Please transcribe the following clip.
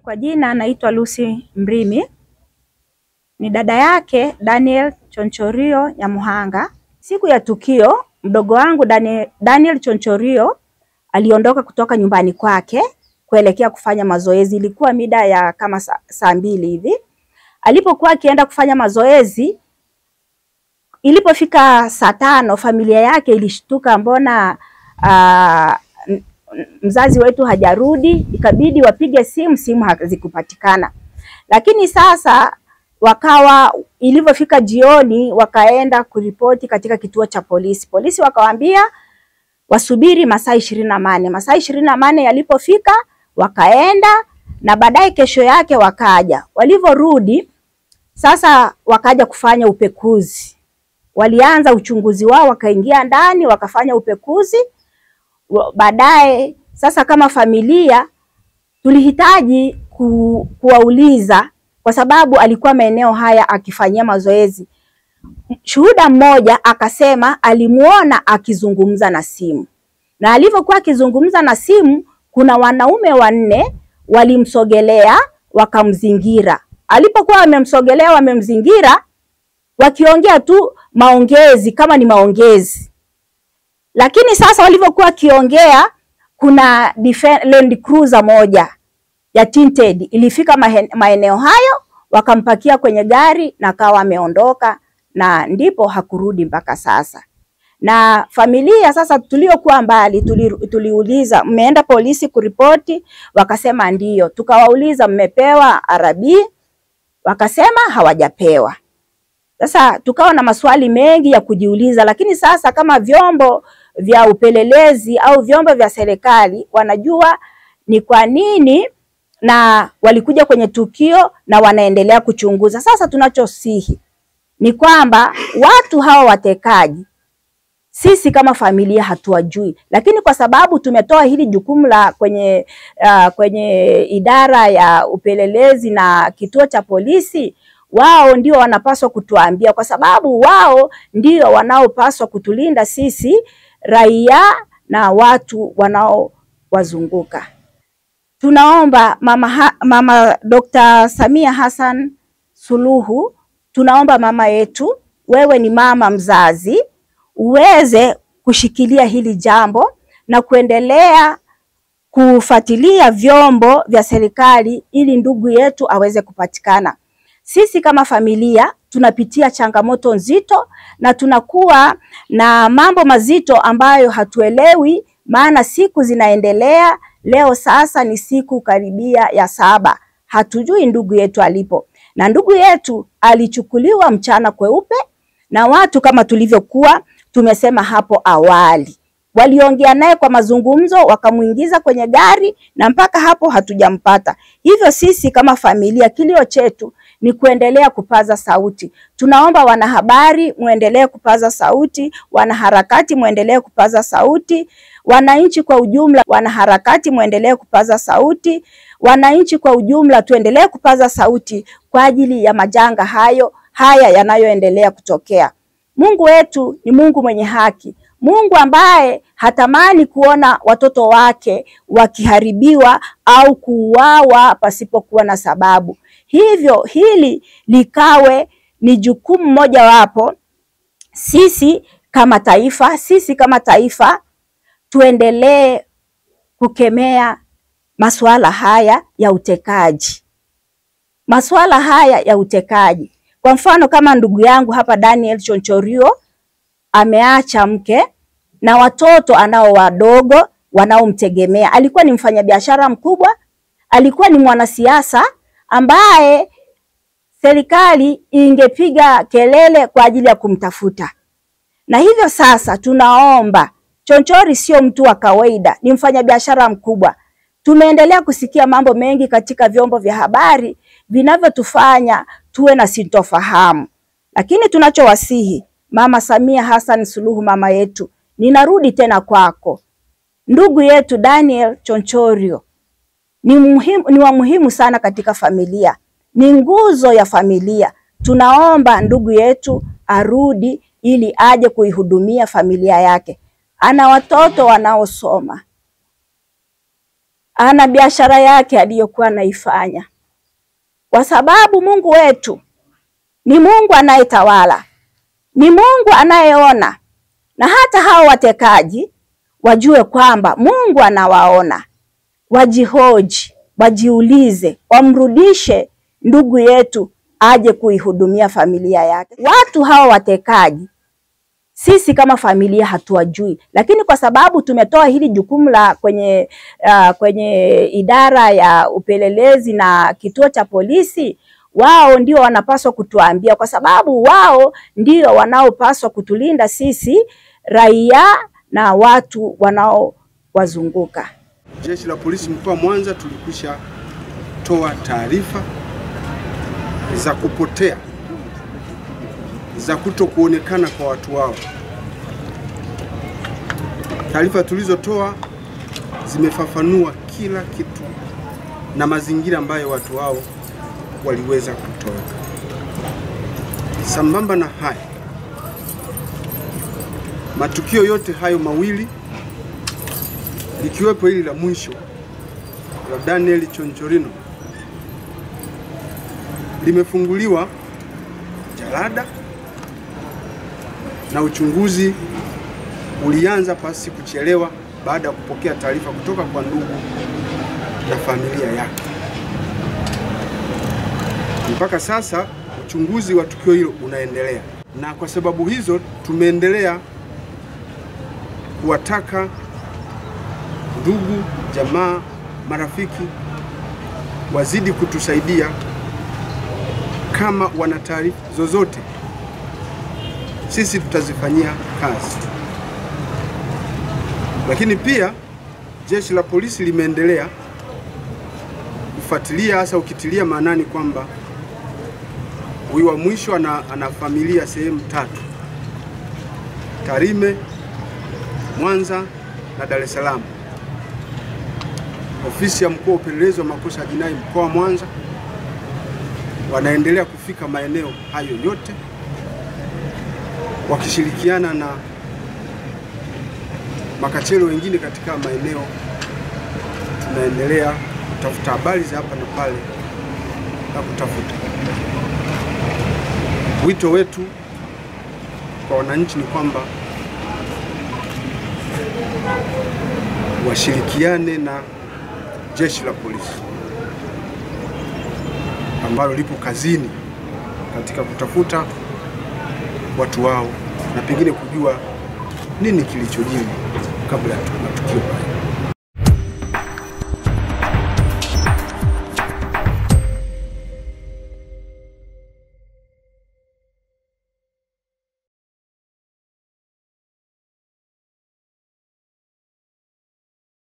Kwa jina naitwa Lucy Mrimi. Ni dada yake Daniel Chonchorio Nyamuhanga. Siku ya tukio, mdogo wangu Daniel Chonchorio aliondoka kutoka nyumbani kwake kuelekea kufanya mazoezi. Ilikuwa mida ya kama saa 2 hivi. Alipokuwa akienda kufanya mazoezi, ilipofika saa 5 familia yake ilishtuka, mbona mzazi wetu hajarudi. Ikabidi wapige simu hazikupatikana. Lakini sasa ilipofika jioni wakaenda kuripoti katika kituo cha polisi. Polisi wakawaambia wasubiri masaa 24. Masaa 24 yalipofika wakaenda, na baadaye kesho yake wakaja. Walivyorudi sasa wakaja kufanya upekuzi. Walianza uchunguzi wao, wakaingia ndani wakafanya upekuzi. Baadaye sasa kama familia tulihitaji kuwauliza, kwa sababu alikuwa maeneo haya akifanyia mazoezi. Shuhuda mmoja akasema alimuona akizungumza na simu. Na alivyokuwa akizungumza na simu, kuna wanaume 4 walimsogelea wakamzingira. Alipokuwa wamemzingira, wakiongea tu maongezi kama ni maongezi. Lakini sasa walivyokuwa kiongea, kuna Land Cruiser moja ya tinted ilifika maeneo hayo, wakampakia kwenye gari na akawa ameondoka, na ndipo hakurudi mpaka sasa. Na familia sasa tuliokuwa mbali tuliuliza, mmeenda polisi kuripoti? Wakasema ndiyo. Tukawauliza, mmepewa RB? Wakasema hawajapewa. Sasa tukawa na maswali mengi ya kujiuliza, lakini sasa kama vyombo vya upelelezi au vyombo vya serikali wanajua ni kwa nini, na walikuja kwenye tukio na wanaendelea kuchunguza. Sasa tunachosihi ni kwamba watu hawa watekaji sisi kama familia hatuwajui, lakini kwa sababu tumetoa hili jukumu la kwenye idara ya upelelezi na kituo cha polisi, wao ndio wanapaswa kutuambia, kwa sababu wao ndio wanaopaswa kutulinda sisi raia na watu wanaowazunguka. Tunaomba mama Dr. Samia Hassan Suluhu, tunaomba mama yetu, wewe ni mama mzazi, uweze kushikilia hili jambo na kuendelea kufuatilia vyombo vya serikali ili ndugu yetu aweze kupatikana. Sisi kama familia tunapitia changamoto nzito na tunakuwa na mambo mazito ambayo hatuelewi, maana siku zinaendelea. Leo sasa ni siku karibia ya 7. Hatujui ndugu yetu alipo. Na ndugu yetu alichukuliwa mchana kweupe na watu kama tulivyokuwa tumesema hapo awali. Waliongea naye kwa mazungumzo, wakamuingiza kwenye gari, na mpaka hapo hatujampata. Hivyo sisi kama familia, kilio chetu ni kuendelea kupaza sauti. Tunaomba wanahabari muendelee kupaza sauti, wanaharakati muendelee kupaza sauti, wananchi kwa ujumla, wanaharakati muendelee kupaza sauti, wananchi kwa ujumla tuendelee kupaza sauti kwa ajili ya majanga haya yanayoendelea kutokea. Mungu wetu ni Mungu mwenye haki. Mungu ambaye hatamani kuona watoto wake wakiharibiwa au kuuawa pasipokuwa na sababu. Hivyo hili likawe ni jukumu moja wapo sisi kama taifa tuendelee kukemea masuala haya ya utekaji. Masuala haya ya utekaji. Kwa mfano kama ndugu yangu hapa Daniel Chonchorio ameacha mke na watoto anao wadogo wanaomtegemea. Alikuwa ni mfanyabiashara mkubwa, alikuwa ni mwanasiasa ambaye serikali ingepiga kelele kwa ajili ya kumtafuta. Na hivyo sasa tunaomba, Chonchori sio mtu wa kawaida, ni mfanyabiashara mkubwa. Tumeendelea kusikia mambo mengi katika vyombo vya habari vinavyotufanya tuwe na sintofahamu. Lakini tunachowasihi, Mama Samia Hassan Suluhu, mama yetu, ninarudi tena kwako. Ndugu yetu Daniel Chonchorio ni wa muhimu sana katika familia. Ni nguzo ya familia. Tunaomba ndugu yetu arudi ili aje kuihudumia familia yake. Ana watoto wanaosoma. ana biashara yake aliyokuwa anaifanya, kwa sababu Mungu wetu ni Mungu anayetawala, ni Mungu anayeona. Na hata hao watekaji wajue kwamba Mungu anawaona, wajihoji, wajiulize, wamrudishe ndugu yetu aje kuihudumia familia yake. Watu hao watekaji sisi kama familia hatuwajui, lakini kwa sababu tumetoa hili jukumu la kwenye idara ya upelelezi na kituo cha polisi, wao ndio wanapaswa kutuambia, kwa sababu wao ndio wanaopaswa kutulinda sisi raia na watu wanaowazunguka. Jeshi la Polisi mkoa wa Mwanza tulikwisha toa taarifa za kupotea, za kutokuonekana kwa watu wao. Taarifa tulizotoa zimefafanua kila kitu na mazingira ambayo watu hao waliweza kutoka. Sambamba na haya, matukio yote hayo mawili, likiwepo hili la mwisho la Daniel Chonchorino, limefunguliwa jalada na uchunguzi ulianza pasi kuchelewa baada ya kupokea taarifa kutoka kwa ndugu na familia yake. Mpaka sasa uchunguzi wa tukio hilo unaendelea, na kwa sababu hizo tumeendelea kuwataka ndugu, jamaa, marafiki wazidi kutusaidia. Kama wana taarifa zozote, sisi tutazifanyia kazi. Lakini pia jeshi la polisi limeendelea kufuatilia, hasa ukitilia maanani kwamba huyu wa mwisho ana familia sehemu 3: Tarime, Mwanza na Dar es Salaam. Ofisi ya mkuu wa upelelezi wa makosa ya jinai mkoa wa Mwanza wanaendelea kufika maeneo hayo yote wakishirikiana na makachero wengine katika maeneo. Tunaendelea kutafuta habari za hapa na pale na kutafuta. Wito wetu kwa wananchi ni kwamba washirikiane na jeshi la polisi ambalo lipo kazini katika kutafuta watu wao na pengine kujua nini kilichojiri kabla ya matukio haya.